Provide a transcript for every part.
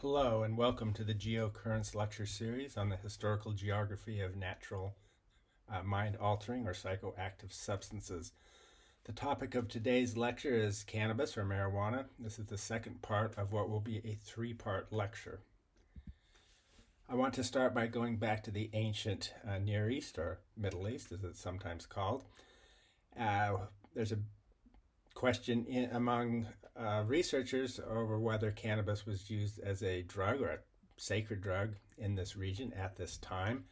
Hello and welcome to the Geocurrents lecture series on the historical geography of natural mind-altering or psychoactive substances. The topic of today's lecture is cannabis or marijuana. This is the second part of what will be a three-part lecture. I want to start by going back to the ancient Near East, or Middle East as it's sometimes called. There's a question among researchers over whether cannabis was used as a drug or a sacred drug in this region at this time.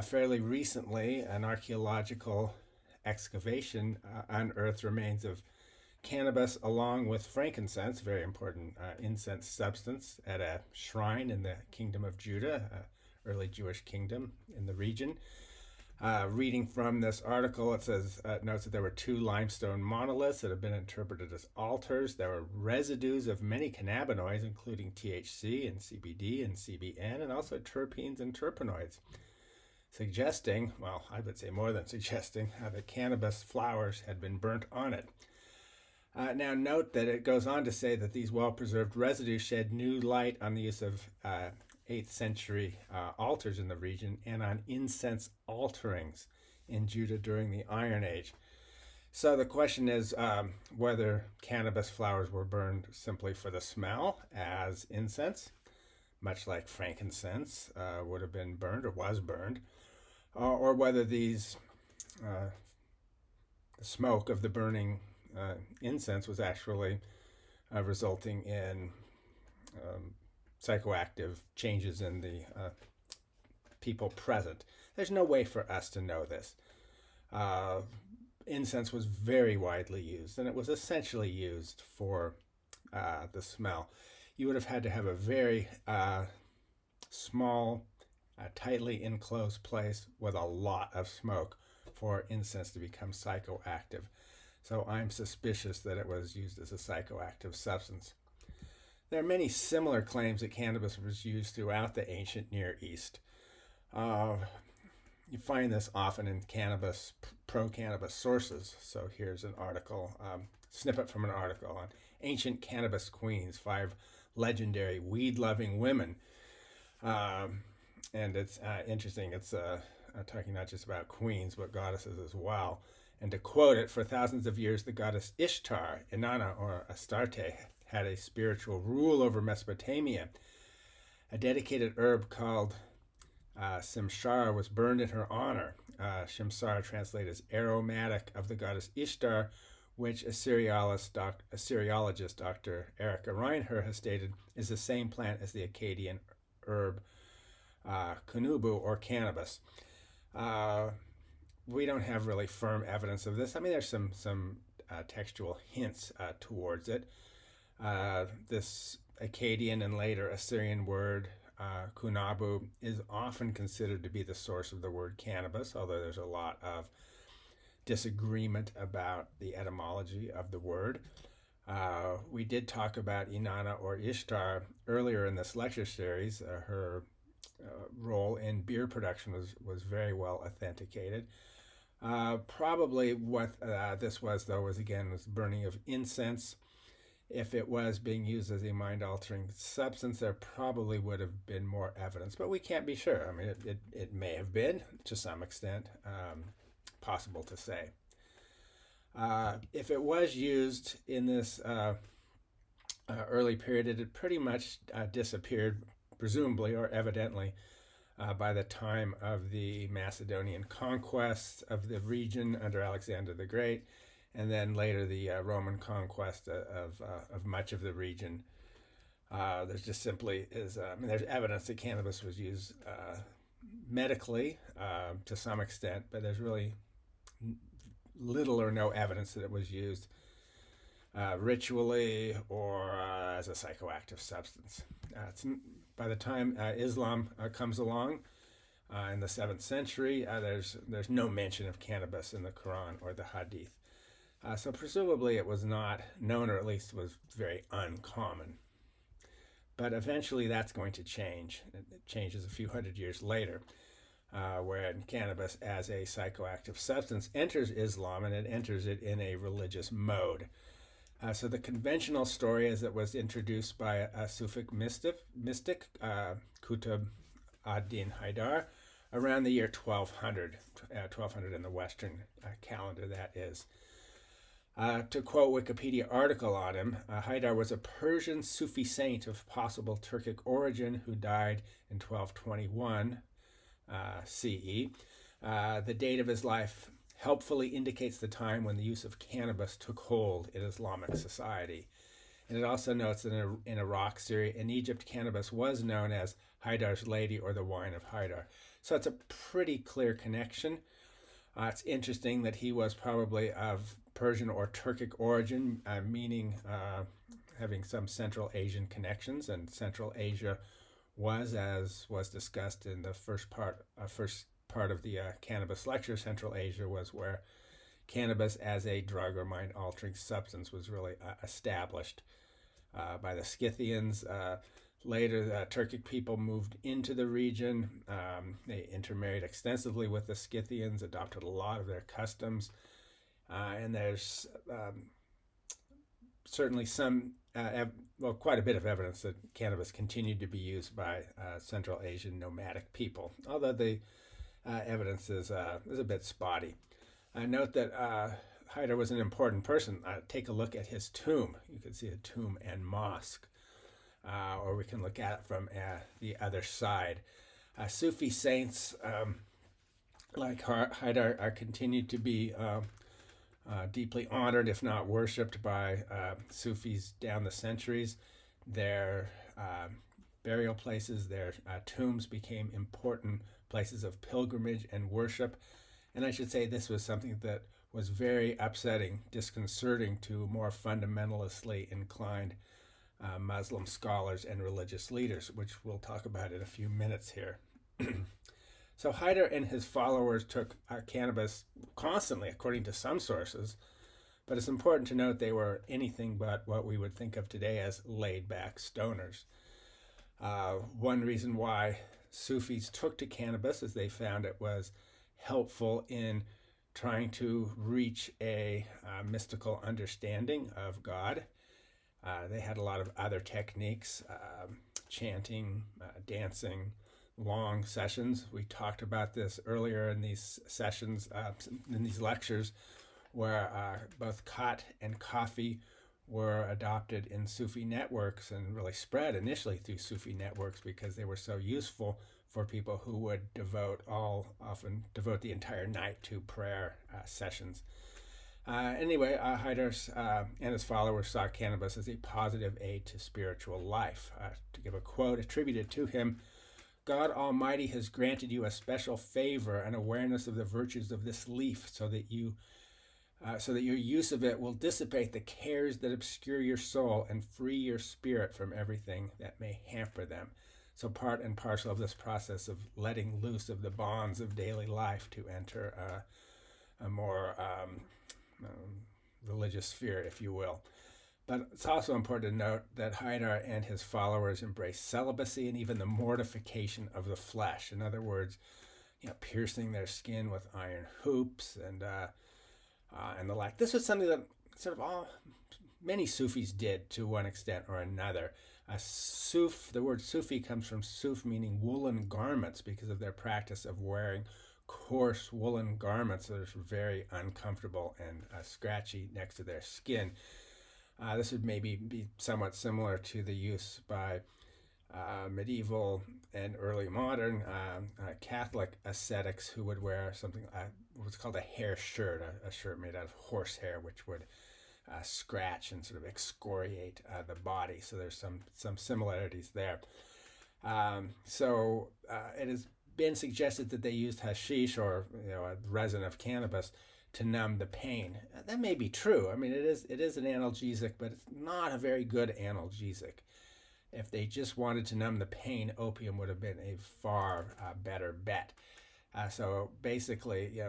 Fairly recently, an archaeological excavation unearthed remains of cannabis along with frankincense, very important incense substance, at a shrine in the Kingdom of Judah, early Jewish kingdom in the region. Reading from this article, it notes that there were two limestone monoliths that have been interpreted as altars. There were residues of many cannabinoids, including THC and CBD and CBN, and also terpenes and terpenoids, suggesting, well, I would say more than suggesting, that cannabis flowers had been burnt on it. Now note that it goes on to say that these well-preserved residues shed new light on the use of 8th century altars in the region and on incense alterings in Judah during the Iron Age. So the question is whether cannabis flowers were burned simply for the smell as incense, much like frankincense would have been burned or was burned, or whether the smoke of the burning incense was actually resulting in psychoactive changes in the people present. There's no way for us to know this. Incense was very widely used, and it was essentially used for the smell. You would have had to have a very small, tightly enclosed place with a lot of smoke for incense to become psychoactive. So I'm suspicious that it was used as a psychoactive substance. There are many similar claims that cannabis was used throughout the ancient Near East. You find this often in pro-cannabis sources. So here's an article, snippet from an article on ancient cannabis queens, 5 legendary weed-loving women. And it's interesting. It's talking not just about queens, but goddesses as well. And to quote it, for thousands of years, the goddess Ishtar, Inanna, or Astarte, had a spiritual rule over Mesopotamia. A dedicated herb called Simshar was burned in her honor. Shimsar, translated as aromatic of the goddess Ishtar, which Assyriologist Dr. Erica Reinher has stated is the same plant as the Akkadian herb kunubu or cannabis. We don't have really firm evidence of this. I mean, there's some textual hints towards it. This Akkadian and later Assyrian word, kunabu, is often considered to be the source of the word cannabis, although there's a lot of disagreement about the etymology of the word. We did talk about Inanna or Ishtar earlier in this lecture series. Her role in beer production was very well authenticated. Probably what this was, though, was burning of incense. If it was being used as a mind-altering substance, there probably would have been more evidence, but we can't be sure. I mean, it may have been, to some extent, possible to say. If it was used in this early period, it had pretty much disappeared, presumably or evidently, by the time of the Macedonian conquest of the region under Alexander the Great, and then later the Roman conquest of much of the region. There's just simply there's evidence that cannabis was used medically to some extent, but there's really little or no evidence that it was used ritually or as a psychoactive substance. By the time Islam comes along in the 7th century, there's no mention of cannabis in the Quran or the Hadith. So presumably it was not known, or at least was very uncommon. But eventually that's going to change. It changes a few hundred years later, when cannabis as a psychoactive substance enters Islam, and it enters it in a religious mode. So the conventional story, as it was introduced by a Sufi mystic Qutb ad-Din Haidar, around the year 1200, 1200 in the Western calendar, that is. To quote Wikipedia article on him, Haidar was a Persian Sufi saint of possible Turkic origin who died in 1221 CE. The date of his life helpfully indicates the time when the use of cannabis took hold in Islamic society. And it also notes that in Iraq, Syria, and Egypt, cannabis was known as Haidar's Lady or the Wine of Haidar. So it's a pretty clear connection. It's interesting that he was probably of Persian or Turkic origin, meaning having some Central Asian connections, and Central Asia was, as was discussed in the first part of the cannabis lecture, Central Asia was where cannabis as a drug or mind-altering substance was really established by the Scythians. Later, the Turkic people moved into the region. They intermarried extensively with the Scythians, adopted a lot of their customs, and there's certainly quite a bit of evidence that cannabis continued to be used by Central Asian nomadic people, although the evidence is a bit spotty. Note that Haidar was an important person. Take a look at his tomb. You can see a tomb and mosque, or we can look at it from the other side. Sufi saints like Haidar are continued to be deeply honored, if not worshipped, by Sufis down the centuries. Their burial places, their tombs became important places of pilgrimage and worship. And I should say this was something that was very upsetting, disconcerting to more fundamentally inclined Muslim scholars and religious leaders, which we'll talk about in a few minutes here. So Haidar and his followers took cannabis constantly, according to some sources, but it's important to note they were anything but what we would think of today as laid-back stoners. One reason why Sufis took to cannabis is they found it was helpful in trying to reach a mystical understanding of God. They had a lot of other techniques, chanting, dancing, long sessions. We talked about this earlier in these sessions, in these lectures, where both khat and coffee were adopted in Sufi networks and really spread initially through Sufi networks because they were so useful for people who would often devote the entire night to prayer sessions. Anyway, Haidar and his followers saw cannabis as a positive aid to spiritual life. To give a quote attributed to him, God Almighty has granted you a special favor and awareness of the virtues of this leaf so that your use of it will dissipate the cares that obscure your soul and free your spirit from everything that may hamper them. So part and parcel of this process of letting loose of the bonds of daily life to enter a more religious sphere, if you will. But it's also important to note that Haidar and his followers embraced celibacy and even the mortification of the flesh. In other words, piercing their skin with iron hoops and the like. This was something that many Sufis did to one extent or another. The word Sufi comes from suf, meaning woolen garments, because of their practice of wearing coarse woolen garments that are very uncomfortable and scratchy next to their skin. This would maybe be somewhat similar to the use by medieval and early modern Catholic ascetics who would wear something what's called a hair shirt, a shirt made out of horsehair, which would scratch and sort of excoriate the body. So there's some similarities there. It has been suggested that they used hashish or a resin of cannabis to numb the pain. That may be true. I mean, it is an analgesic, but it's not a very good analgesic. If they just wanted to numb the pain, opium would have been a far better bet. So basically,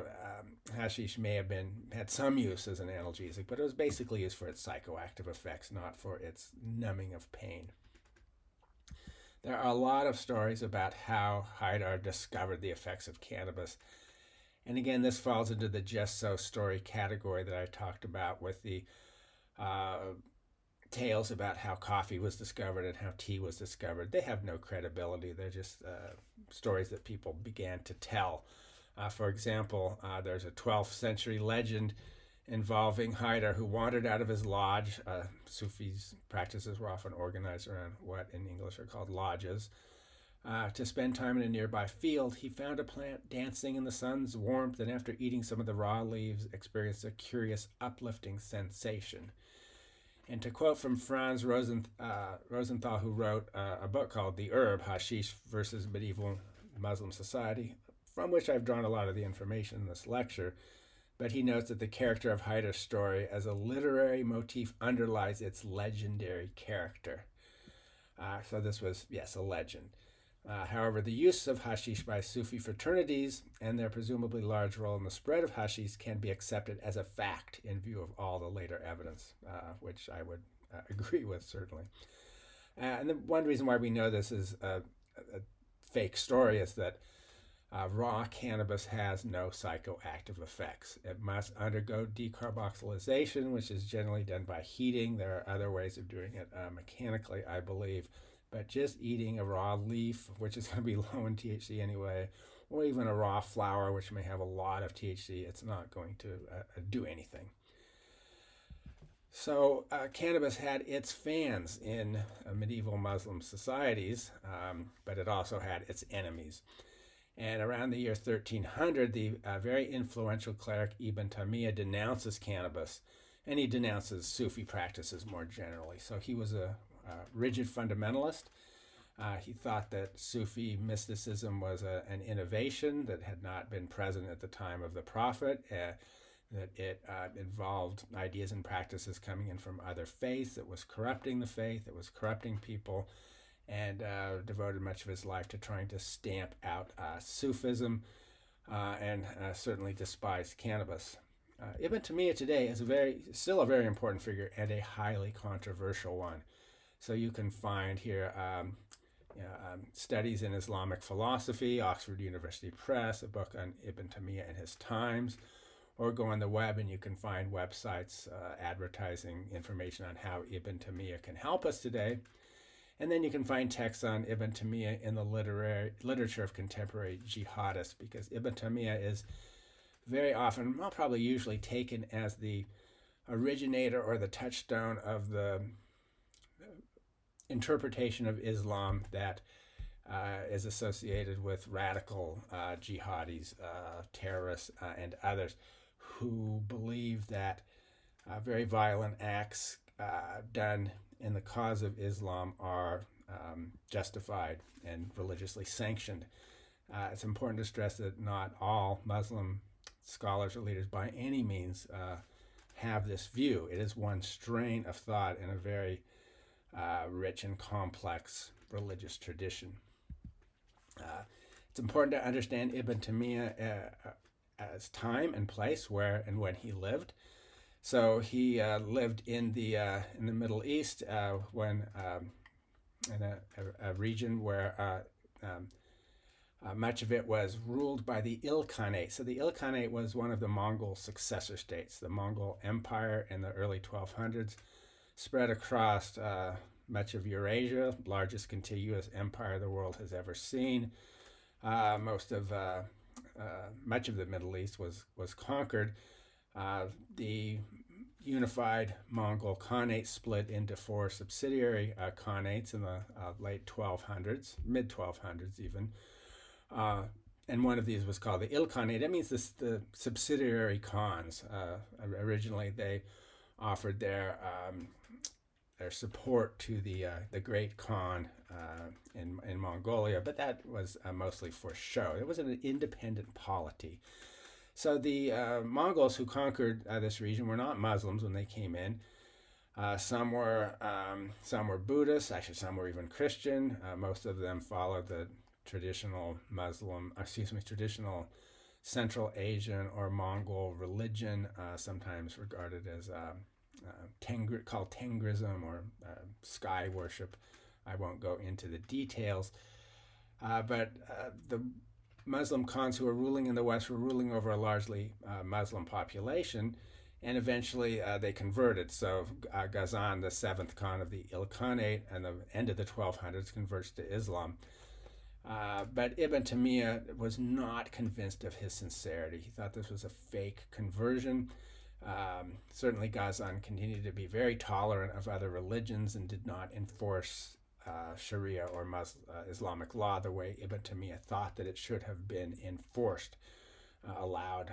hashish may have had some use as an analgesic, but it was basically used for its psychoactive effects, not for its numbing of pain. There are a lot of stories about how Haidar discovered the effects of cannabis. And again, this falls into the just so story category that I talked about with the tales about how coffee was discovered and how tea was discovered. They have no credibility. They're just stories that people began to tell. For example, there's a 12th century legend involving Haidar, who wandered out of his lodge. Sufis' practices were often organized around what in English are called lodges. To spend time in a nearby field, he found a plant dancing in the sun's warmth, and after eating some of the raw leaves, experienced a curious, uplifting sensation. And to quote from Franz Rosenthal, who wrote a book called The Herb, Hashish versus Medieval Muslim Society, from which I've drawn a lot of the information in this lecture, but he notes that the character of Haidar's story as a literary motif underlies its legendary character. So this was, yes, a legend. However, the use of hashish by Sufi fraternities and their presumably large role in the spread of hashish can be accepted as a fact in view of all the later evidence, which I would agree with, certainly. And the one reason why we know this is a fake story is that raw cannabis has no psychoactive effects. It must undergo decarboxylation, which is generally done by heating. There are other ways of doing it mechanically, I believe. But just eating a raw leaf, which is going to be low in THC anyway, or even a raw flower, which may have a lot of THC, it's not going to do anything. So cannabis had its fans in medieval Muslim societies, but it also had its enemies. And around the year 1300, the very influential cleric Ibn Taymiyyah denounces cannabis, and he denounces Sufi practices more generally. So he was a rigid fundamentalist. He thought that Sufi mysticism was an innovation that had not been present at the time of the Prophet, that it involved ideas and practices coming in from other faiths, that was corrupting the faith, that was corrupting people, and devoted much of his life to trying to stamp out Sufism and certainly despised cannabis. Ibn Taymiyyah today is still a very important figure and a highly controversial one. So you can find here studies in Islamic philosophy, Oxford University Press, a book on Ibn Taymiyyah and his times, or go on the web and you can find websites advertising information on how Ibn Taymiyyah can help us today. And then you can find texts on Ibn Taymiyyah in the literature of contemporary jihadists, because Ibn Taymiyyah is very often, well, probably usually taken as the originator or the touchstone of the interpretation of Islam that is associated with radical jihadis, terrorists, and others who believe that very violent acts done in the cause of Islam are justified and religiously sanctioned. It's important to stress that not all Muslim scholars or leaders by any means have this view. It is one strain of thought in a very rich and complex religious tradition. It's important to understand Ibn Taymiyyah as time and place where and when he lived. So he lived in the Middle East when in a region where much of it was ruled by the Ilkhanate. So the Ilkhanate was one of the Mongol successor states. The Mongol Empire in the early 1200s spread across much of Eurasia, largest contiguous empire the world has ever seen. Much of the Middle East was conquered. The unified Mongol Khanate split into four subsidiary Khanates in the late 1200s, mid 1200s even. And one of these was called the Ilkhanate. That means the subsidiary Khans. Originally, they offered their support to the Great Khan in Mongolia, but that was mostly for show. It was an independent polity. So the Mongols who conquered this region were not Muslims when they came in. Some were Buddhists. Actually, some were even Christian. Most of them followed the traditional traditional Central Asian or Mongol religion, sometimes regarded as called Tengrism or sky worship. I won't go into the details, but the Muslim Khans who were ruling in the West were ruling over a largely Muslim population, and eventually they converted. So Ghazan, the seventh Khan of the Ilkhanate, and the end of the 1200s, converts to Islam. But Ibn Taymiyyah was not convinced of his sincerity. He thought this was a fake conversion. Certainly, Ghazan continued to be very tolerant of other religions and did not enforce Sharia or Islamic law the way Ibn Taymiyyah thought that it should have been enforced, allowed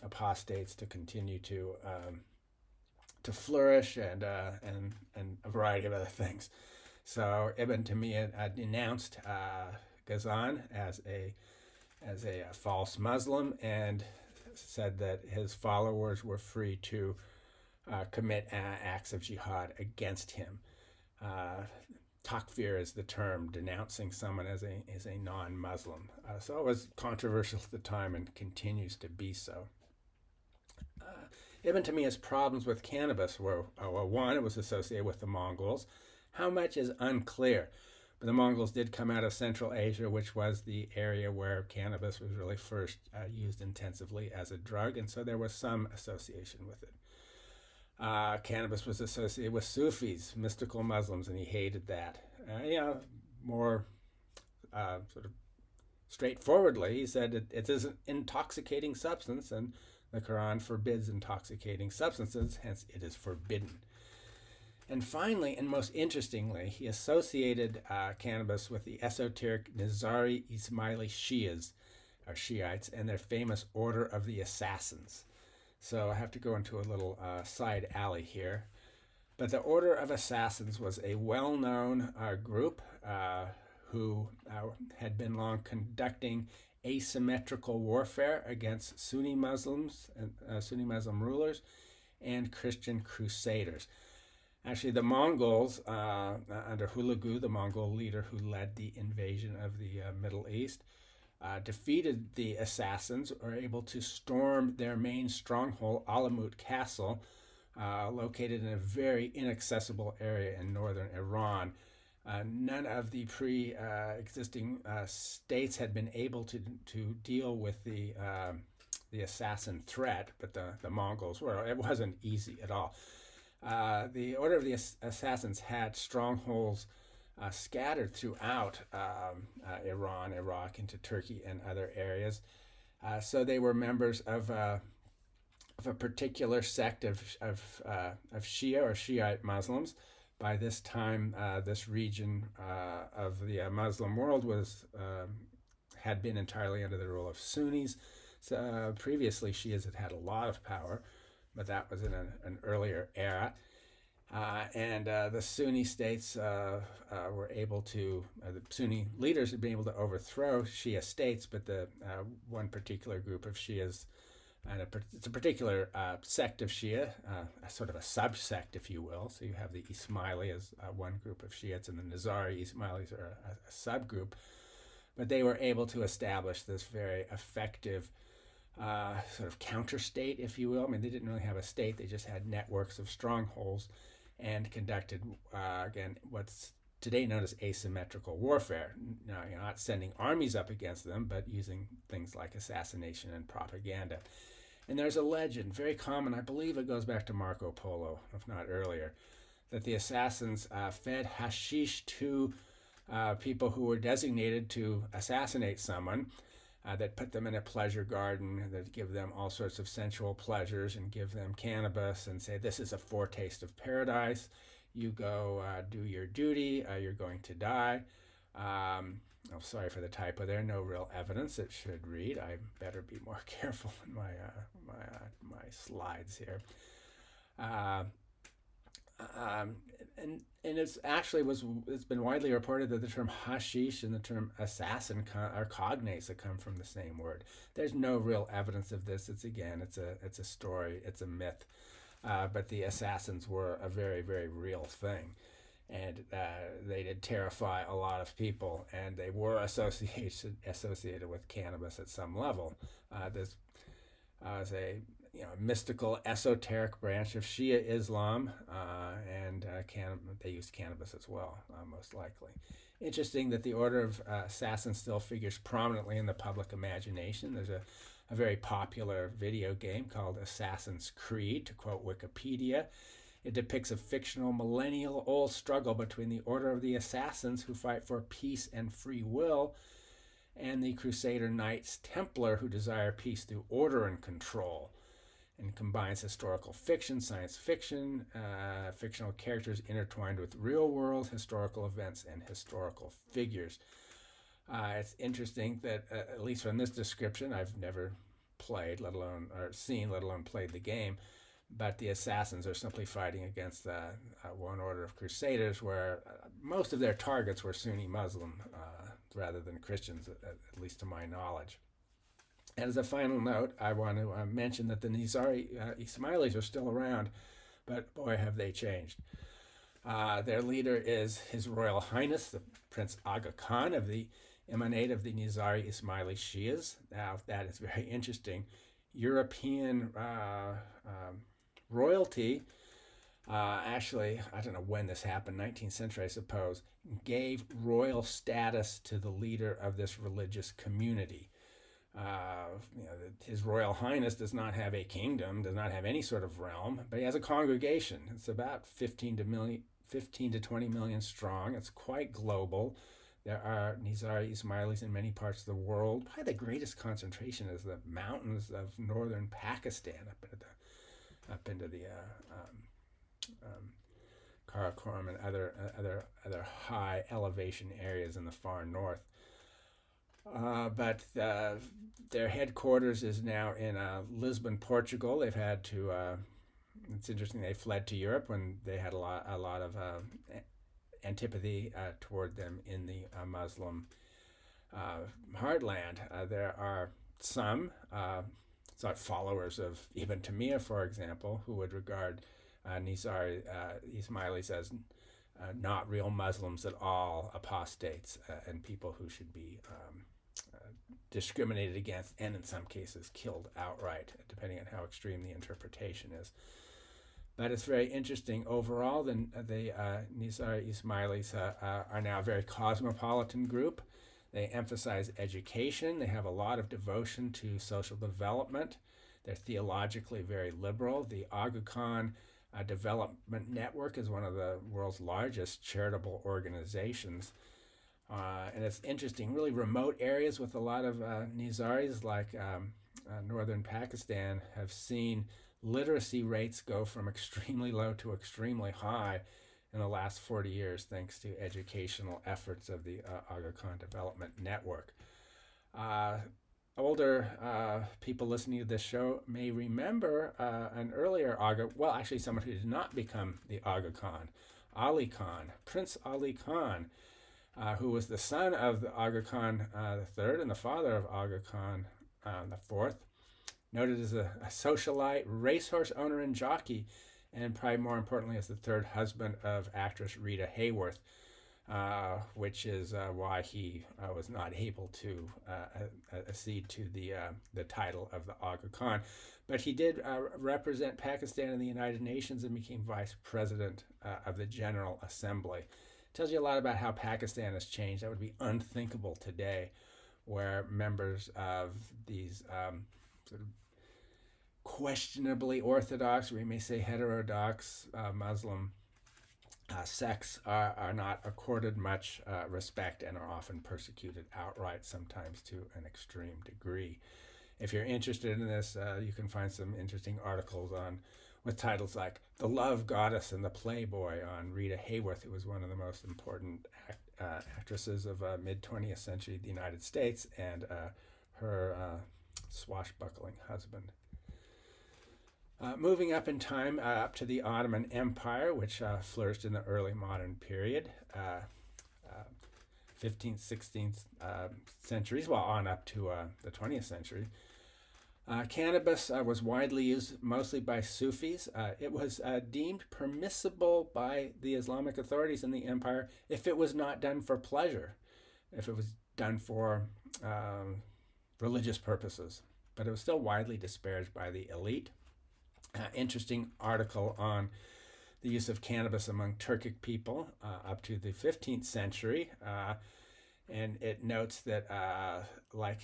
apostates to continue to flourish and a variety of other things. So Ibn Taymiyyah denounced Ghazan as a false Muslim and said that his followers were free to commit acts of jihad against him. Takfir is the term, denouncing someone as a non-Muslim. So it was controversial at the time and continues to be so. Ibn Taymiyyah's problems with cannabis were, one, it was associated with the Mongols. How much is unclear, but the Mongols did come out of Central Asia, which was the area where cannabis was really first used intensively as a drug, and so there was some association with it. Cannabis was associated with Sufis, mystical Muslims, and he hated that. More sort of straightforwardly, he said it is an intoxicating substance, and the Quran forbids intoxicating substances, hence it is forbidden. And finally, and most interestingly, he associated cannabis with the esoteric Nizari Ismaili Shias, or Shiites, and their famous Order of the Assassins. So I have to go into a little side alley here. But the Order of Assassins was a well-known group who had been long conducting asymmetrical warfare against Sunni Muslims and Sunni Muslim rulers and Christian crusaders. Actually, the Mongols, under Hulagu, the Mongol leader who led the invasion of the Middle East, defeated the assassins, were able to storm their main stronghold, Alamut Castle, located in a very inaccessible area in northern Iran. None of the pre-existing states had been able to deal with the assassin threat, but the Mongols were. It wasn't easy at all. The Order of the Assassins had strongholds scattered throughout Iran, Iraq, into Turkey and other areas. So they were members of a particular sect of Shia or Shiite Muslims. By this time, this region of the Muslim world had been entirely under the rule of Sunnis. So, previously, Shias had a lot of power, but that was in an earlier era. And the Sunni states were able to, the Sunni leaders had been able to overthrow Shia states, but the one particular group of Shias, and it's a particular sect of Shia, a sort of a subsect, if you will. So you have the Ismaili as one group of Shiites, and the Nizari Ismailis are a subgroup. But they were able to establish this very effective sort of counter-state, if you will. I mean, they didn't really have a state. They just had networks of strongholds and conducted, again, what's today known as asymmetrical warfare. Now, you're not sending armies up against them, but using things like assassination and propaganda. And there's a legend, very common, I believe it goes back to Marco Polo, if not earlier, that the assassins fed hashish to people who were designated to assassinate someone, that put them in a pleasure garden, that give them all sorts of sensual pleasures and give them cannabis and say, this is a foretaste of paradise. You go do your duty. You're going to die. Sorry for the typo there. No real evidence. It should read. I better be more careful in my slides here. And it's been widely reported that the term hashish and the term assassin are cognates that come from the same word. There's no real evidence of this. It's a story. It's a myth. But the assassins were a very, very real thing. And they did terrify a lot of people, and they were associated with cannabis at some level. This was mystical, esoteric branch of Shia Islam, and they used cannabis as well, most likely. Interesting that the Order of Assassins still figures prominently in the public imagination. There's a very popular video game called Assassin's Creed, to quote Wikipedia. It depicts a fictional millennial-old struggle between the Order of the Assassins, who fight for peace and free will, and the Crusader Knights Templar, who desire peace through order and control, and combines historical fiction, science fiction, fictional characters intertwined with real-world historical events and historical figures. It's interesting that, at least from this description, I've never played, let alone played the game, but the assassins are simply fighting against one order of crusaders where most of their targets were Sunni Muslim rather than Christians, at least to my knowledge. And as a final note, I want to mention that the Nizari Ismailis are still around, but boy, have they changed. Their leader is His Royal Highness, the Prince Aga Khan of the emanate of the Nizari Ismaili Shias. Now, that is very interesting. European royalty, actually, I don't know when this happened, 19th century, I suppose, gave royal status to the leader of this religious community. His Royal Highness does not have a kingdom, does not have any sort of realm, but he has a congregation. It's about 15 to 20 million strong. It's quite global. There are Nizari Ismailis in many parts of the world. Probably the greatest concentration is the mountains of northern Pakistan, up into the Karakoram and other high elevation areas in the far north. But their headquarters is now in Lisbon, Portugal. They've had to. It's interesting. They fled to Europe when they had a lot of antipathy toward them in the Muslim heartland. There are some followers of Ibn Taymiyyah, for example, who would regard Nizari Ismailis as not real Muslims at all, apostates, and people who should be discriminated against and in some cases killed outright, depending on how extreme the interpretation is. But it's very interesting. Overall, the Nizari Ismailis are now a very cosmopolitan group. They emphasize education. They have a lot of devotion to social development. They're theologically very liberal. The Aga Khan Development Network is one of the world's largest charitable organizations. And it's interesting, really remote areas with a lot of Nizaris, like northern Pakistan, have seen literacy rates go from extremely low to extremely high in the last 40 years, thanks to educational efforts of the Aga Khan Development Network. Older people listening to this show may remember an earlier Aga, well, actually someone who did not become the Aga Khan, Ali Khan, Prince Ali Khan, who was the son of the Aga Khan III and the father of Aga Khan IV, noted as a socialite, racehorse owner, and jockey, and probably more importantly as the third husband of actress Rita Hayworth, which is why he was not able to accede to the title of the Aga Khan. But he did represent Pakistan in the United Nations and became vice president of the General Assembly. Tells you a lot about how Pakistan has changed. That would be unthinkable today, where members of these sort of questionably orthodox, or we may say heterodox Muslim sects are not accorded much respect and are often persecuted outright, sometimes to an extreme degree. If you're interested in this, you can find some interesting articles with titles like The Love Goddess and the Playboy on Rita Hayworth, who was one of the most important actresses of mid-20th century in the United States, and her swashbuckling husband. Moving up in time, up to the Ottoman Empire, which flourished in the early modern period, 15th, 16th centuries, well, on up to the 20th century. Cannabis was widely used mostly by Sufis. It was deemed permissible by the Islamic authorities in the empire if it was not done for pleasure, if it was done for religious purposes. but it was still widely disparaged by the elite. Interesting article on the use of cannabis among Turkic people up to the 15th century. And it notes that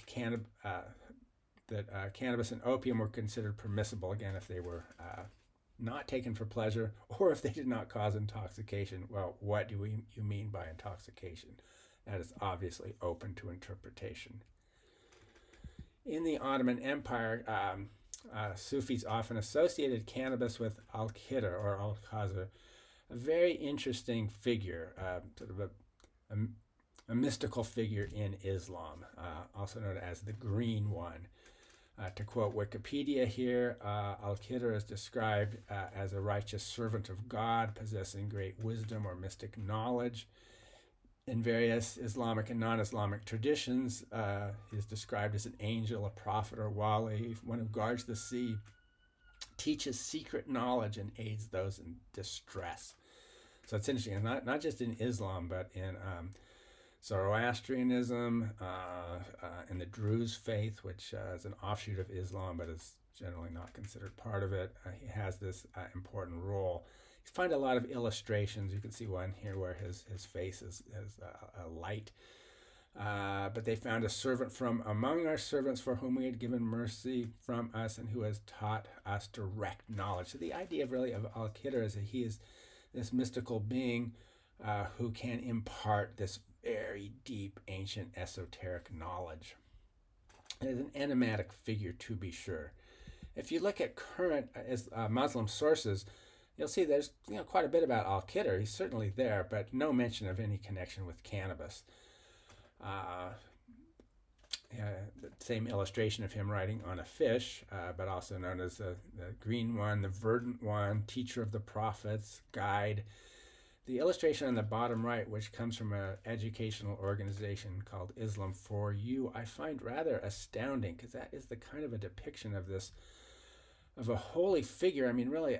cannabis and opium were considered permissible, again, if they were not taken for pleasure or if they did not cause intoxication. Well, what do you mean by intoxication? That is obviously open to interpretation. In the Ottoman Empire, Sufis often associated cannabis with al-Khidr or al-Khazar, a very interesting figure, sort of a mystical figure in Islam, also known as the Green One. To quote Wikipedia here, al-Khidr is described as a righteous servant of God, possessing great wisdom or mystic knowledge. In various Islamic and non-Islamic traditions, he is described as an angel, a prophet, or wali, one who guards the sea, teaches secret knowledge, and aids those in distress. So it's interesting, not just in Islam, but in Zoroastrianism, and the Druze faith, which is an offshoot of Islam, but is generally not considered part of it. He has this important role. You find a lot of illustrations. You can see one here where his face is a light. But they found a servant from among our servants for whom we had given mercy from us and who has taught us direct knowledge. So the idea really of al-Khidr is that he is this mystical being who can impart this very deep, ancient, esoteric knowledge. It is an enigmatic figure, to be sure. If you look at current Muslim sources, you'll see there's quite a bit about al-Khidr. He's certainly there, but no mention of any connection with cannabis. The same illustration of him riding on a fish, but also known as the Green One, the Verdant One, teacher of the prophets, guide. The illustration on the bottom right, which comes from an educational organization called Islam for You, I find rather astounding, because that is the kind of a depiction of a holy figure. I mean, really,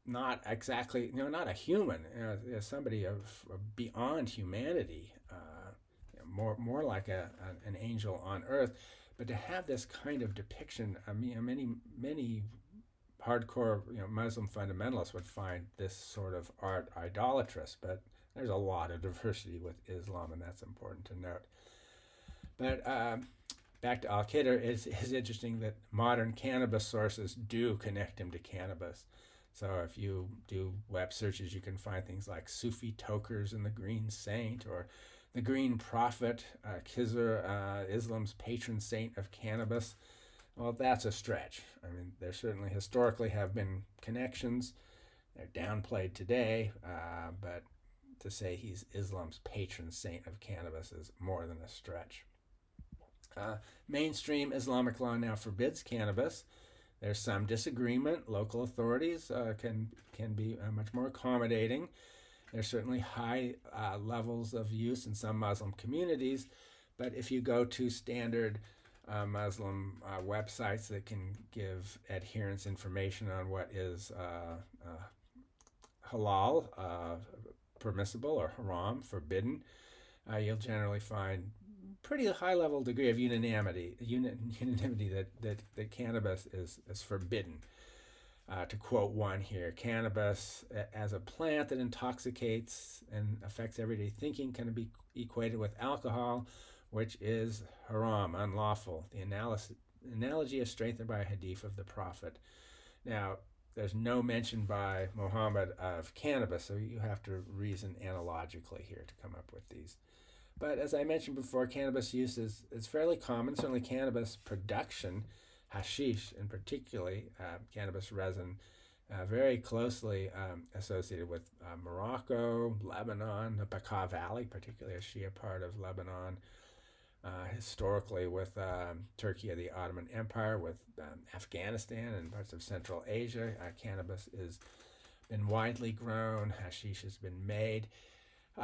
not exactly, not a human, somebody of beyond humanity, more like an angel on earth. But to have this kind of depiction, I mean, many hardcore Muslim fundamentalists would find this sort of art idolatrous, but there's a lot of diversity with Islam, and that's important to note. But back to al-Khidr, it's interesting that modern cannabis sources do connect him to cannabis. So if you do web searches, you can find things like Sufi tokers and the Green Saint, or the Green Prophet, Khizr, Islam's patron saint of cannabis. Well, that's a stretch. I mean, there certainly historically have been connections. They're downplayed today, but to say he's Islam's patron saint of cannabis is more than a stretch. Mainstream Islamic law now forbids cannabis. There's some disagreement. Local authorities can be much more accommodating. There's certainly high levels of use in some Muslim communities, but if you go to standard Muslim websites that can give adherents information on what is halal, permissible, or haram, forbidden, you'll generally find pretty high level degree of unanimity that cannabis is forbidden. To quote one here, cannabis as a plant that intoxicates and affects everyday thinking can be equated with alcohol, which is haram, unlawful. The analogy is strengthened by a hadith of the Prophet. Now, there's no mention by Muhammad of cannabis, so you have to reason analogically here to come up with these. But as I mentioned before, cannabis use is fairly common. Certainly cannabis production, hashish in particularly, cannabis resin, very closely associated with Morocco, Lebanon, the Bekaa Valley, particularly a Shia part of Lebanon, historically with Turkey of the Ottoman Empire, with Afghanistan and parts of Central Asia. Cannabis has been widely grown. Hashish has been made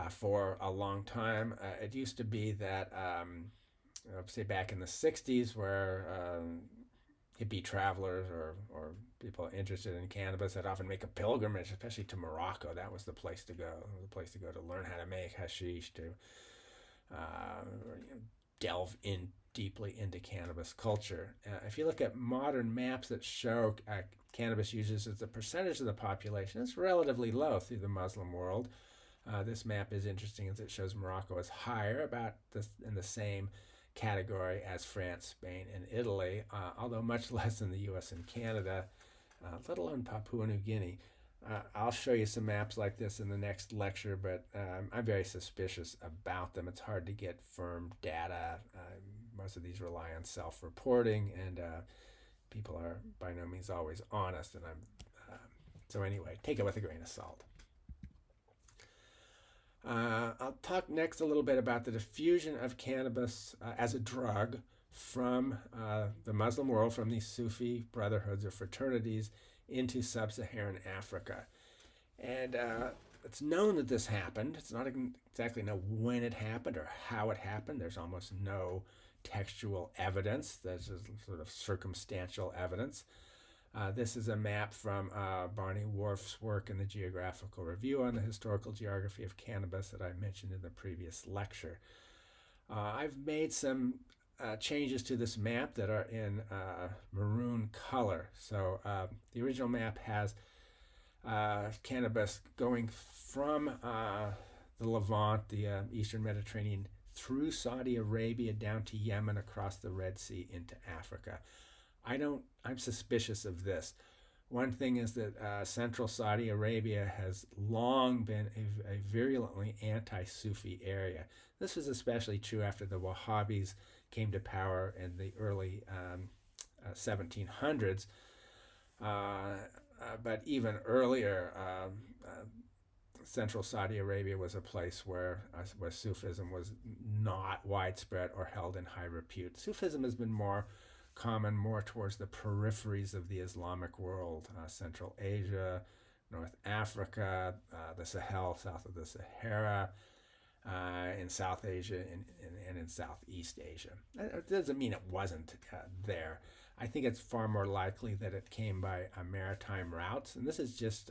for a long time. It used to be that, say back in the 60s, where hippie travelers or people interested in cannabis would often make a pilgrimage, especially to Morocco. That was the place to go. It was the place to go to learn how to make hashish, to delve into deeply into cannabis culture. If you look at modern maps that show cannabis users as a percentage of the population, it's relatively low through the Muslim world. This map is interesting as it shows Morocco is higher, about in the same category as France, Spain, and Italy, although much less than the US and Canada, let alone Papua New Guinea. I'll show you some maps like this in the next lecture, but I'm very suspicious about them. It's hard to get firm data. Most of these rely on self-reporting, and people are by no means always honest. And so anyway, take it with a grain of salt. I'll talk next a little bit about the diffusion of cannabis as a drug from the Muslim world, from these Sufi brotherhoods or fraternities, into sub-Saharan Africa. And it's known that this happened. It's not exactly know when it happened or how it happened. There's almost no textual evidence. There's sort of circumstantial evidence. This is a map from Barney Whorf's work in the Geographical Review on the Historical Geography of Cannabis that I mentioned in the previous lecture. I've made some changes to this map that are in maroon color. So the original map has cannabis going from the Levant, the Eastern Mediterranean, through Saudi Arabia down to Yemen, across the Red Sea into Africa. I'm suspicious of this. One thing is that central Saudi Arabia has long been a virulently anti-Sufi area. This was especially true after the Wahhabis came to power in the early 1700s. But even earlier, central Saudi Arabia was a place where Sufism was not widespread or held in high repute. Sufism has been more common more towards the peripheries of the Islamic world, Central Asia, North Africa, the Sahel, south of the Sahara, in South Asia and in Southeast Asia. It doesn't mean it wasn't there. I think it's far more likely that it came by maritime routes, and this is just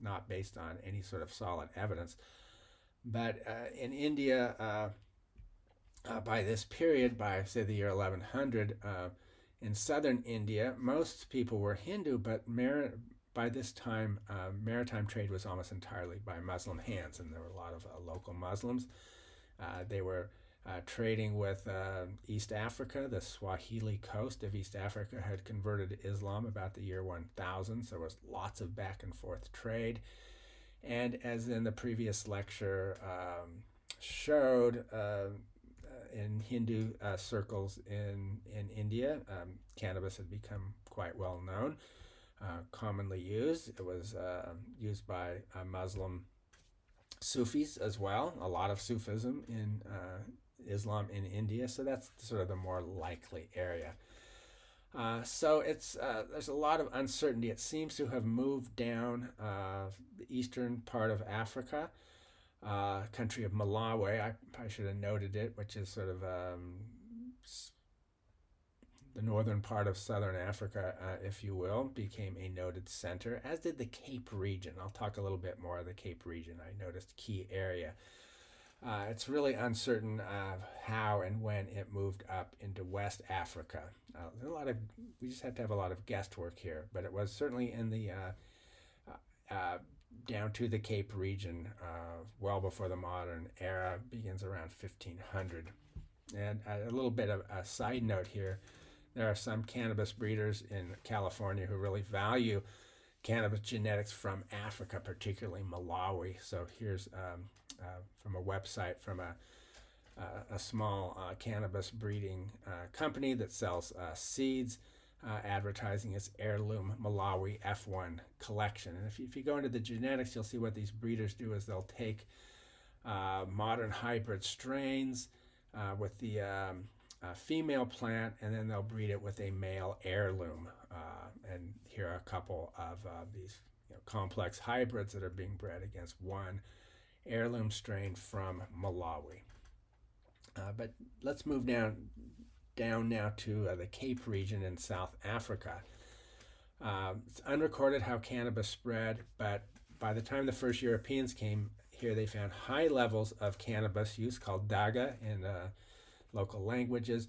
not based on any sort of solid evidence. But in India, by this period, by say the year 1100, in southern India, most people were Hindu, but by this time, maritime trade was almost entirely by Muslim hands, and there were a lot of local Muslims. They were trading with East Africa. The Swahili coast of East Africa had converted to Islam about the year 1000, so there was lots of back and forth trade. And as in the previous lecture showed, in Hindu circles in India, cannabis had become quite well known, commonly used. It was used by Muslim Sufis as well, a lot of Sufism in Islam in India, so that's sort of the more likely area. So there's a lot of uncertainty. It seems to have moved down the eastern part of Africa, country of Malawi. I should have noted it, which is sort of the northern part of southern Africa, if you will, became a noted center, as did the Cape region. I'll talk a little bit more of the Cape region. I noticed key area. It's really uncertain how and when it moved up into West Africa. We just have to have a lot of guesswork here, but it was certainly in the down to the Cape region well before the modern era, begins around 1500. And a little bit of a side note here, there are some cannabis breeders in California who really value cannabis genetics from Africa, particularly Malawi. So here's from a website from a small cannabis breeding company that sells seeds, advertising its heirloom Malawi F1 collection. And if you go into the genetics, you'll see what these breeders do is they'll take modern hybrid strains with the female plant, and then they'll breed it with a male heirloom. And here are a couple of these complex hybrids that are being bred against one heirloom strain from Malawi. But let's move down now to the Cape region in South Africa. It's unrecorded how cannabis spread, but by the time the first Europeans came here, they found high levels of cannabis use, called daga in local languages,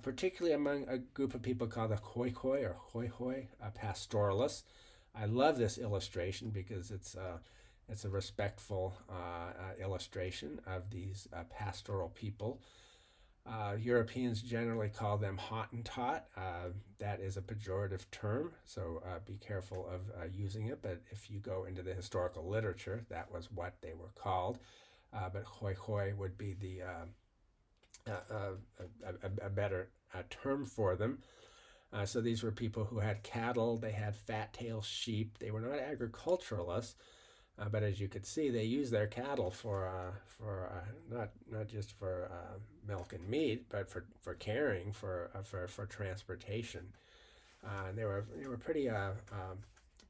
particularly among a group of people called the Khoikhoi or Hoi pastoralists. I love this illustration because it's a respectful illustration of these pastoral people. Europeans generally call them Hottentot. That is a pejorative term, so be careful of using it. But if you go into the historical literature, that was what they were called. But Khoikhoi would be a better term for them. So these were people who had cattle, they had fat-tailed sheep. They were not agriculturalists, but as you could see, they used their cattle for not just for milk and meat, but for carrying, for transportation. And they were a pretty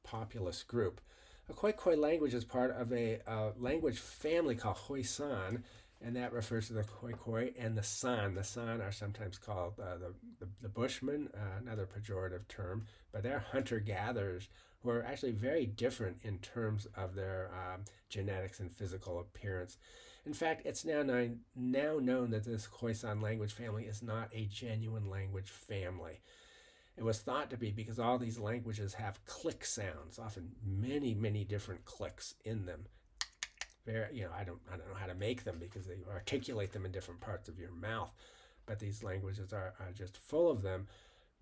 populous group. A Khoikhoi language is part of a language family called Khoisan, and that refers to the Khoikhoi and the San. The San are sometimes called the Bushmen, another pejorative term, but they're hunter-gatherers who are actually very different in terms of their genetics and physical appearance. In fact, it's now known that this Khoisan language family is not a genuine language family. It was thought to be because all these languages have click sounds, often many, many different clicks in them. I don't know how to make them because they articulate them in different parts of your mouth, but these languages are just full of them.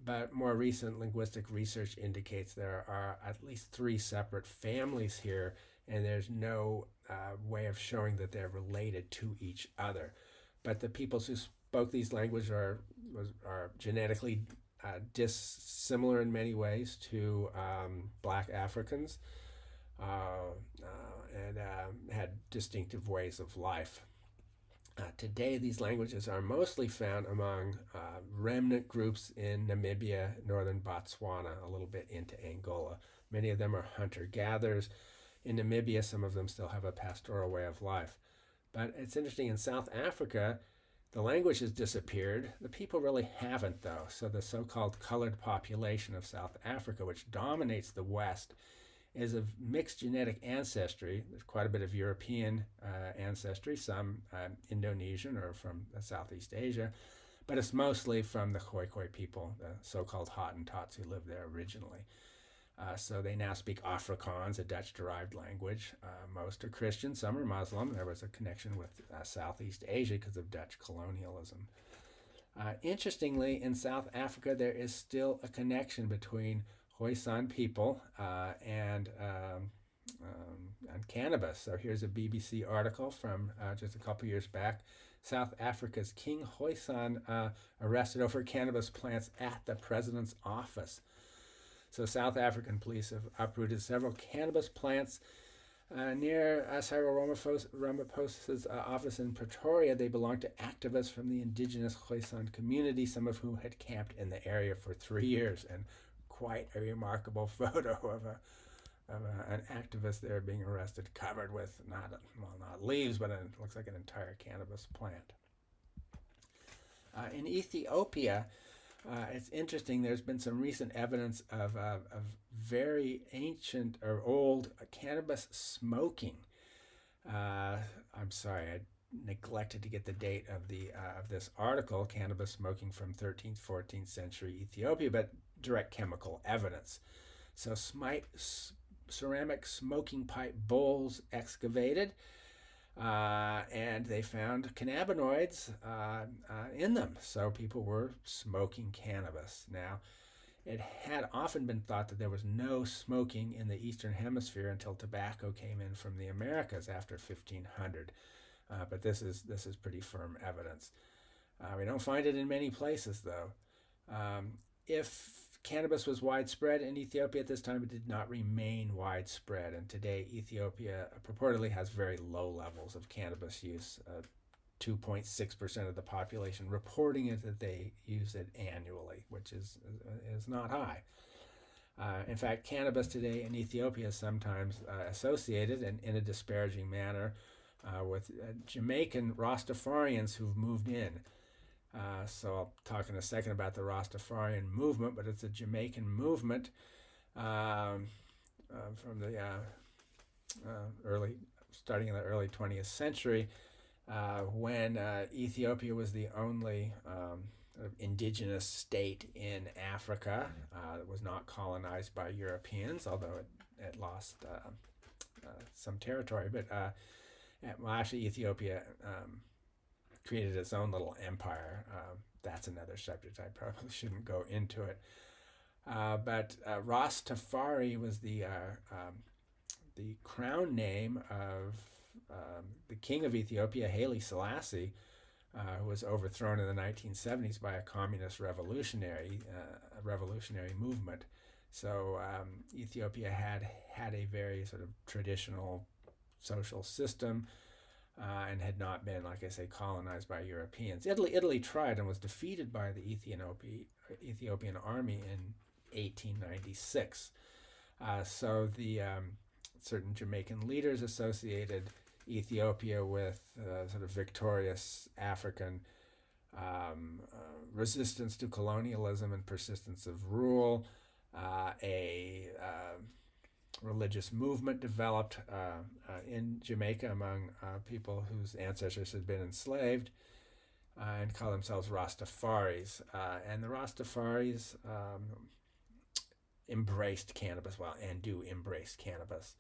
But more recent linguistic research indicates there are at least 3 separate families here, and there's no way of showing that they're related to each other. But the peoples who spoke these languages are genetically dissimilar in many ways to Black Africans. And had distinctive ways of life. Today, these languages are mostly found among remnant groups in Namibia, northern Botswana, a little bit into Angola. Many of them are hunter-gatherers. In Namibia, some of them still have a pastoral way of life. But it's interesting, in South Africa, the language has disappeared. The people really haven't, though. So the so-called colored population of South Africa, which dominates the West, is of mixed genetic ancestry. There's quite a bit of European ancestry, some Indonesian or from Southeast Asia, but it's mostly from the Khoikhoi people, the so-called Hottentots who lived there originally. So they now speak Afrikaans, a Dutch-derived language. Most are Christian, some are Muslim. There was a connection with Southeast Asia because of Dutch colonialism. Interestingly, in South Africa, there is still a connection between Khoisan people and cannabis. So here's a BBC article from just a couple years back. South Africa's King Khoisan arrested over cannabis plants at the president's office. So South African police have uprooted several cannabis plants near Cyril Ramaphosa's office in Pretoria. They belong to activists from the indigenous Khoisan community, some of whom had camped in the area for 3 years. And quite a remarkable photo of an activist there being arrested, covered with not leaves, but it looks like an entire cannabis plant. In Ethiopia, it's interesting. There's been some recent evidence of very ancient or old cannabis smoking. I'm sorry, I neglected to get the date of this article. Cannabis smoking from 13th, 14th century Ethiopia, but direct chemical evidence. So ceramic smoking pipe bowls excavated, and they found cannabinoids in them. So people were smoking cannabis. Now, it had often been thought that there was no smoking in the Eastern Hemisphere until tobacco came in from the Americas after 1500. But this is pretty firm evidence. We don't find it in many places, though. If cannabis was widespread in Ethiopia at this time, it did not remain widespread. And today, Ethiopia purportedly has very low levels of cannabis use. 2.6% of the population reporting it that they use it annually, which is not high. In fact, cannabis today in Ethiopia is sometimes associated in a disparaging manner with Jamaican Rastafarians who've moved in. So I'll talk in a second about the Rastafarian movement, but it's a Jamaican movement from the starting in the early 20th century, when Ethiopia was the only sort of indigenous state in Africa. It was not colonized by Europeans, although it lost some territory. But actually, Ethiopia created its own little empire. That's another subject. I probably shouldn't go into it. But Rastafari was the crown name of the king of Ethiopia, Haile Selassie, who was overthrown in the 1970s by a communist revolutionary movement. So Ethiopia had a very sort of traditional social system and had not been, like I say, colonized by Europeans. Italy tried and was defeated by the Ethiopian army in 1896. So the certain Jamaican leaders associated Ethiopia with sort of victorious African resistance to colonialism and persistence of rule. A religious movement developed in Jamaica among people whose ancestors had been enslaved and call themselves Rastafaris. And the Rastafaris embraced cannabis, and do embrace cannabis.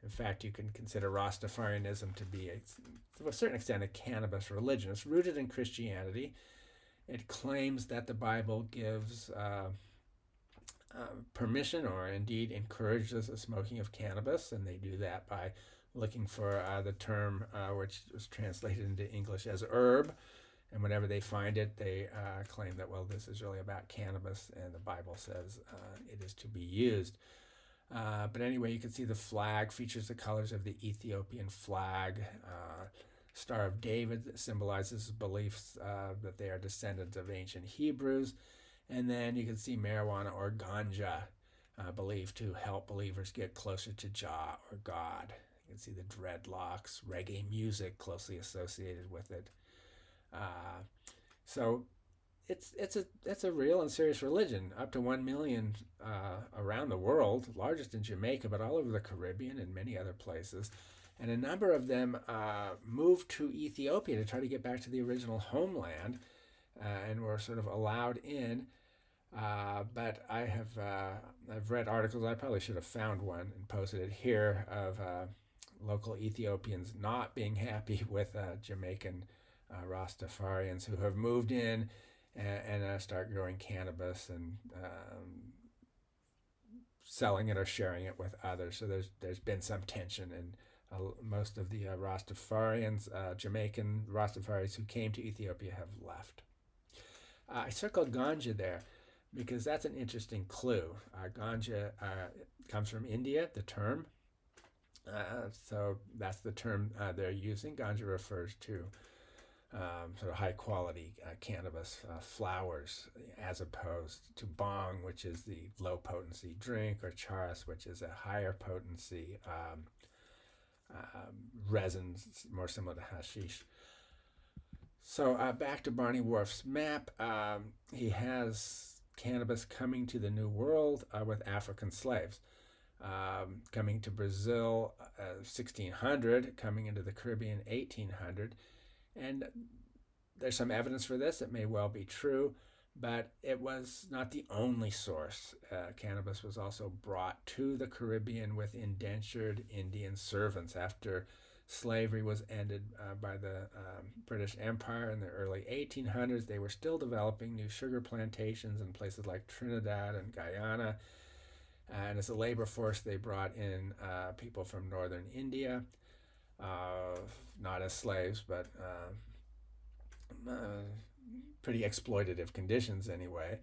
In fact, you can consider Rastafarianism to be, to a certain extent, a cannabis religion. It's rooted in Christianity. It claims that the Bible gives permission or indeed encourages the smoking of cannabis, and they do that by looking for the term which was translated into English as herb. And whenever they find it, they claim that, well, this is really about cannabis, and the Bible says it is to be used. But anyway, you can see the flag features the colors of the Ethiopian flag. Star of David symbolizes beliefs that they are descendants of ancient Hebrews. And then you can see marijuana or ganja, believed to help believers get closer to Jah or God. You can see the dreadlocks, reggae music closely associated with it. So it's a real and serious religion. Up to 1 million around the world, largest in Jamaica, but all over the Caribbean and many other places. And a number of them moved to Ethiopia to try to get back to the original homeland, and were sort of allowed in. But I've read articles. I probably should have found one and posted it here, of local Ethiopians not being happy with Jamaican Rastafarians who have moved in and start growing cannabis and selling it or sharing it with others. So there's been some tension, and most of the Rastafarians, Jamaican Rastafaris who came to Ethiopia, have left. I circled ganja there because that's an interesting clue. Ganja comes from India, the term. So that's the term they're using. Ganja refers to sort of high quality cannabis flowers, as opposed to bong, which is the low potency drink, or charas, which is a higher potency resin, more similar to hashish. So back to Barney Wharf's map. He has cannabis coming to the New World with African slaves. Coming to Brazil 1600, coming into the Caribbean 1800. And there's some evidence for this. It may well be true, but it was not the only source. Cannabis was also brought to the Caribbean with indentured Indian servants. After slavery was ended by the British Empire in the early 1800s, they were still developing new sugar plantations in places like Trinidad and Guyana. And as a labor force, they brought in people from northern India, not as slaves, but pretty exploitative conditions anyway.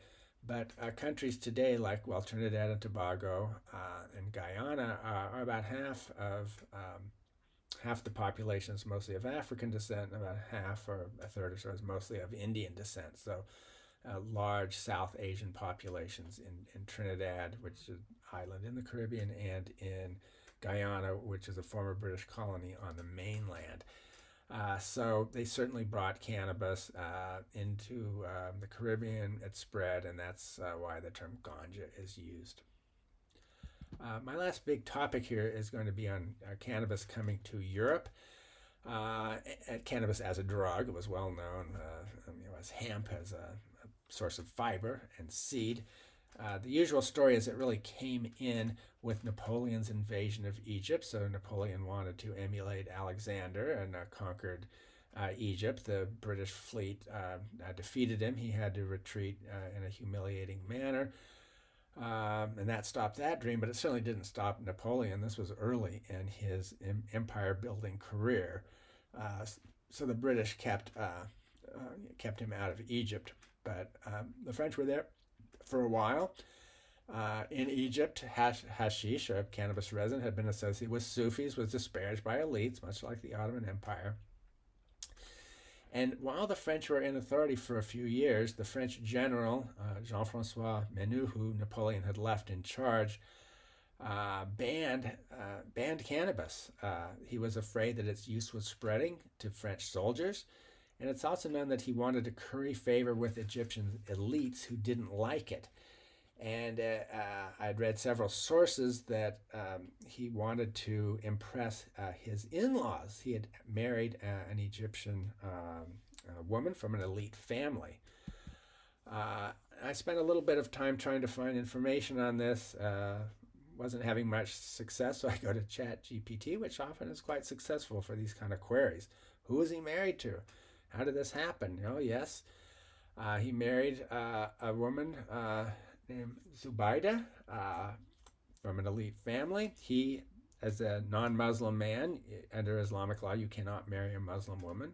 But countries today, like, well, Trinidad and Tobago and Guyana, are about half the population is mostly of African descent, and about half or a third or so is mostly of Indian descent. So large South Asian populations in Trinidad, which is an island in the Caribbean, and in Guyana, which is a former British colony on the mainland. So they certainly brought cannabis into the Caribbean. It spread, and that's why the term ganja is used. My last big topic here is going to be on cannabis coming to Europe. Cannabis as a drug. It was well known as hemp, as a source of fiber and seed. The usual story is it really came in with Napoleon's invasion of Egypt. So Napoleon wanted to emulate Alexander and conquered Egypt. The British fleet defeated him. He had to retreat in a humiliating manner. And that stopped that dream, but it certainly didn't stop Napoleon. This was early in his empire building career. So the British kept him out of Egypt. But the French were there for a while. In Egypt, hashish, or cannabis resin, had been associated with Sufis, was disparaged by elites, much like the Ottoman Empire. And while the French were in authority for a few years, the French general, Jean-François Menou, who Napoleon had left in charge, banned cannabis. He was afraid that its use was spreading to French soldiers. And it's also known that he wanted to curry favor with Egyptian elites who didn't like it. And I'd read several sources that he wanted to impress his in-laws. He had married an Egyptian woman from an elite family. I spent a little bit of time trying to find information on this. Wasn't having much success, so I go to ChatGPT, which often is quite successful for these kind of queries. Who was he married to? How did this happen? Oh, yes. He married a woman named Zubaida from an elite family. He, as a non-Muslim man, under Islamic law, you cannot marry a Muslim woman.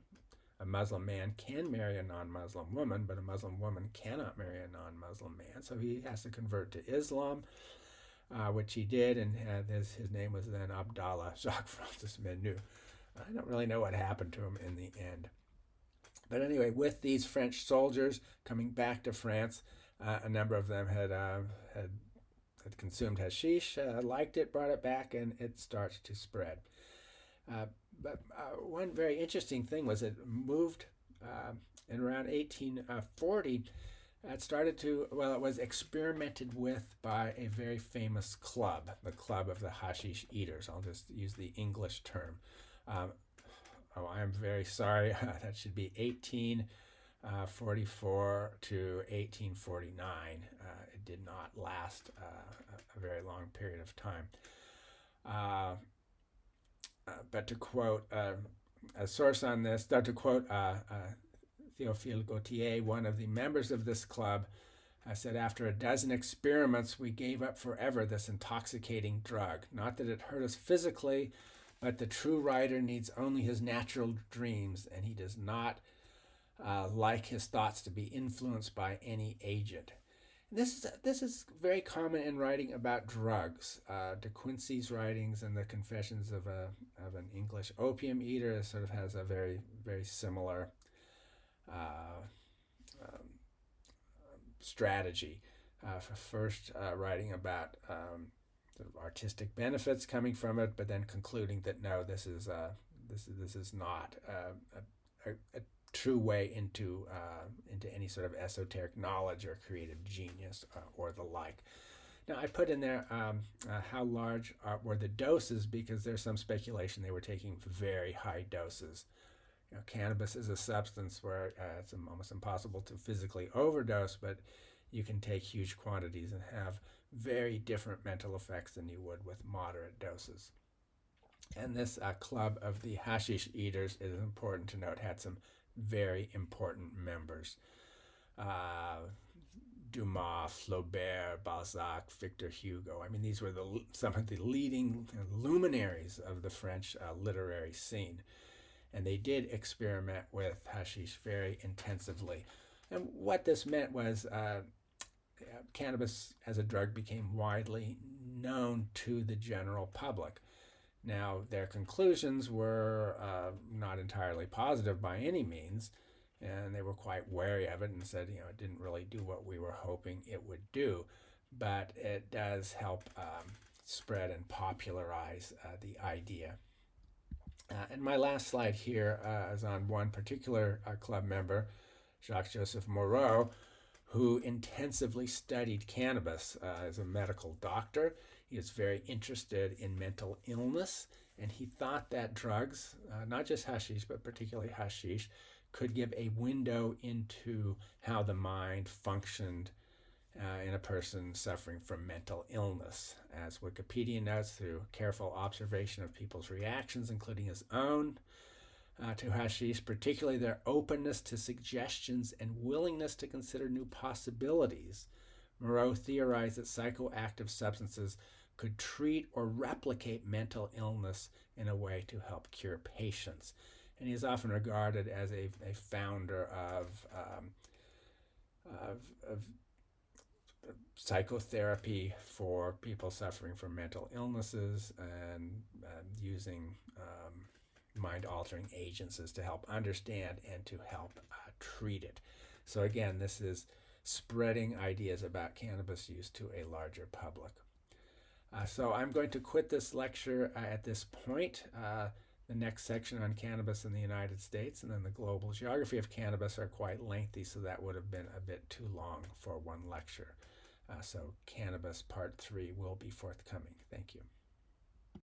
A Muslim man can marry a non-Muslim woman, but a Muslim woman cannot marry a non-Muslim man. So he has to convert to Islam, which he did, and his name was then Abdallah Jacques-Francis Menou. I don't really know what happened to him in the end. But anyway, with these French soldiers coming back to France, a number of them had consumed hashish, liked it, brought it back, and it starts to spread. But one very interesting thing was it moved in around 1840. It was experimented with by a very famous club, the Club of the Hashish Eaters. I'll just use the English term. I am very sorry. That should be 1844 to 1849. It did not last a very long period of time. But to quote a source on this, to quote Théophile Gautier, one of the members of this club, said, after a dozen experiments, we gave up forever this intoxicating drug. Not that it hurt us physically, but the true writer needs only his natural dreams, and he does not like his thoughts to be influenced by any agent. This is very common in writing about drugs. De Quincey's writings and the Confessions of an English opium eater sort of has a very, very similar strategy. First writing about artistic benefits coming from it, but then concluding that no, this is not a true way into any sort of esoteric knowledge or creative genius or the like. Now, I put in there how large were the doses, because there's some speculation they were taking very high doses. Cannabis is a substance where it's almost impossible to physically overdose, but you can take huge quantities and have very different mental effects than you would with moderate doses. And this club of the hashish eaters, it is important to note, had some very important members. Dumas, Flaubert, Balzac, Victor Hugo. I mean, these were some of the leading luminaries of the French literary scene. And they did experiment with hashish very intensively. And what this meant was cannabis as a drug became widely known to the general public. Now, their conclusions were not entirely positive by any means, and they were quite wary of it and said, it didn't really do what we were hoping it would do, but it does help spread and popularize the idea. And my last slide here is on one particular club member, Jacques-Joseph Moreau, who intensively studied cannabis as a medical doctor. He is very interested in mental illness, and he thought that drugs, not just hashish, but particularly hashish, could give a window into how the mind functioned in a person suffering from mental illness. As Wikipedia notes, through careful observation of people's reactions, including his own, to hashish, particularly their openness to suggestions and willingness to consider new possibilities, Moreau theorized that psychoactive substances could treat or replicate mental illness in a way to help cure patients. And he is often regarded as a founder of psychotherapy for people suffering from mental illnesses, and using mind-altering agents to help understand and to help treat it. So again, this is spreading ideas about cannabis use to a larger public. So I'm going to quit this lecture at this point. The next section on cannabis in the United States and then the global geography of cannabis are quite lengthy, so that would have been a bit too long for one lecture. So Cannabis Part 3 will be forthcoming. Thank you.